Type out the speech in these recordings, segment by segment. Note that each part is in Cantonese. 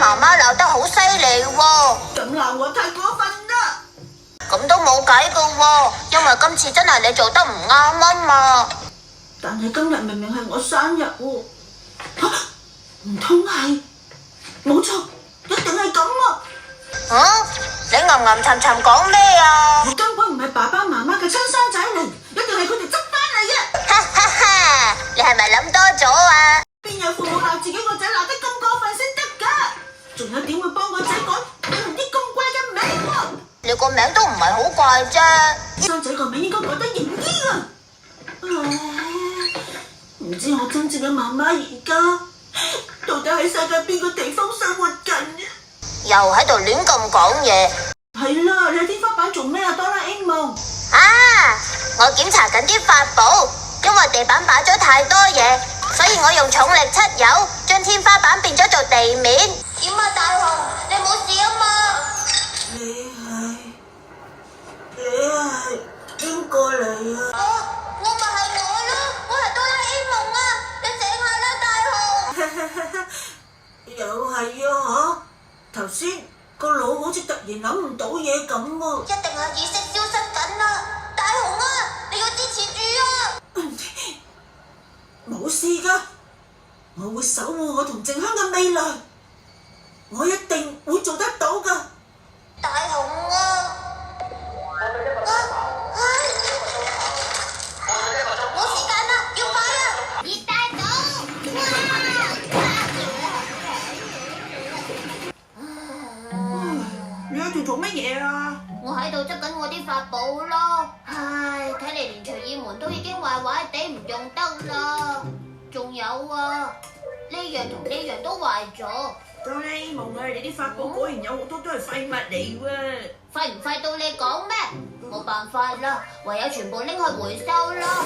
媽媽鬧得好犀利喎。咁鬧我太過分啦！咁都冇計噶喎，因為今次真係你做得唔啱啊嘛。但係今日明明係我生日喎，嚇，唔通係？冇錯，一定係咁啊！你吟沉沉講咩啊？我根本唔係爸爸媽媽嘅親生仔嚟，一定係佢哋執翻嚟嘅。哈哈哈！你係咪諗多咗啊？邊有父母鬧自己個仔鬧得咁過分先得㗎？仲有點會幫個仔講啲咁怪嘅名喎？你個名都唔係好怪啫。生仔個名應該改得型啲啊！唔知我真正嘅媽媽而家到底喺世界邊個地方生活緊啊？又喺度亂咁講嘢。係啦，你喺天花板做咩啊，哆啦 A 夢？啊！我檢查緊啲法寶，因為地板擺咗太多嘢，所以我用重力漆油將天花板變咗做地面。點啊，大雄，你冇事啊嘛？你係邊個嚟啊？我咪係我咯，我係哆啦 A 夢啊！你醒下啦，大雄。又係啊嚇！頭先個腦好似突然諗唔到嘢咁喎。一定係意識消失緊啦，大雄啊，你要支持住啊！冇事㗎，我會守護我同靜香嘅未來，我一定會做得到㗎。大雄啊！冇時間啦，要快啦！熱帶島，你喺度做乜嘢啊？我喺度執緊我啲法寶咯。唉，睇嚟連隨意門都已經壞壞地唔用得啦。仲有啊，呢樣同呢樣都壞咗。哆啦 A 夢啊，你啲法寶果然有好多都係廢物嚟喎。廢唔廢到你講咩？冇辦法啦，唯有全部拎去回收咯。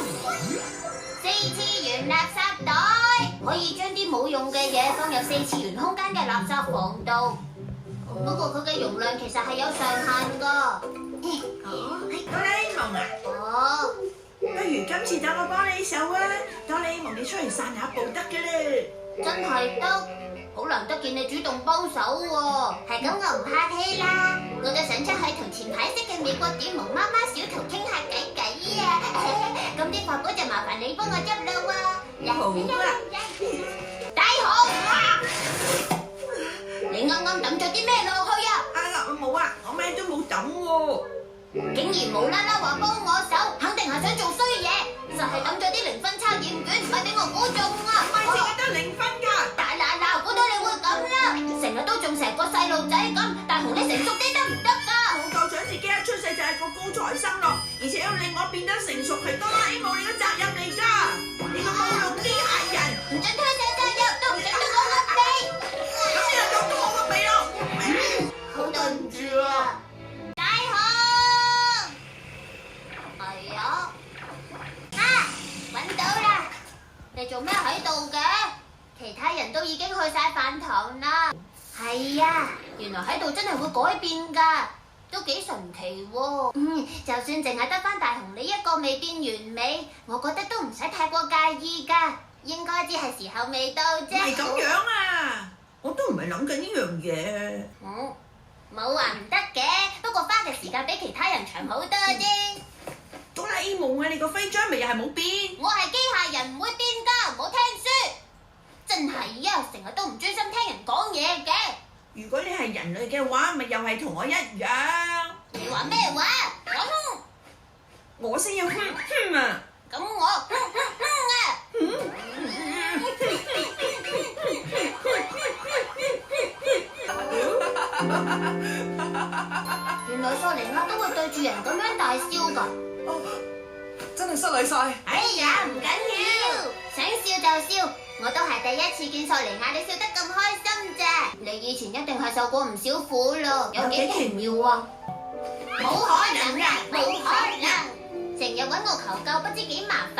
四次元垃圾袋可以將啲冇用嘅嘢放入四次元空間嘅垃圾房度。不過佢嘅容量其實係有上限㗎。哆啦 A 夢啊，哦，不如今次等我幫你手啊！哆啦 A 夢，你出嚟散下步得嘅咧。真係得，好難得見你主動幫手喎。係咁，我唔客氣啦。我都想出去同前排識嘅美國短毛媽媽小桃傾下偈偈啊。咁啲法寶就麻煩你幫我執啦喎。好啊，大雄啊！你啱啱抌咗啲咩落去啊？冇啊，我咩都冇抌喎。竟然無啦啦話幫我手，肯定係想做衰嘢，實係抌咗啲零分測驗卷，唔係俾我估中啊！唔係淨係得0分㗎。大嗱，估到你會咁啦，成日都仲成個細路仔咁，大雄你成熟啲得唔得㗎？我夠想自己一出世就係個高材生咯，而且要令我變得成熟係哆啦 A 夢你嘅責任嚟㗎。你個侮辱機械人，唔准推卸責任，都唔准到我屈你。咁你就用到我個鼻咯。好對唔住啊，大雄。係啊，搵到啦！你做咩喺度嘅？其他人都已經去晒飯堂啦。係啊，原來喺度真係會改變㗎，都幾神奇喎。就算淨係得返大雄你一個未變完美，我覺得都唔使太過介意㗎。應該只係時候未到啫。唔係咁樣啊，我都唔係諗緊呢樣嘢。冇話唔得嘅，不過花嘅時間比其他人長好多啫。哆啦 A 夢啊，你個徽章咪又係冇變？我係機械人，唔會變㗎，唔好聽書。真係啊，成日都唔專心聽人講嘢嘅。如果你係人類嘅話，咪又係同我一樣。你話咩話？我先要哼啊！咁我啊！原來索尼亞都會對住人咁樣大笑㗎。真係失禮晒。哎呀，唔緊要，想笑就笑。我都係第一次見索尼亞你笑得咁開心啫。你以前一定係受過唔少苦咯，有幾奇妙啊！冇可能啊，冇可能！成日揾我求救，不知幾麻煩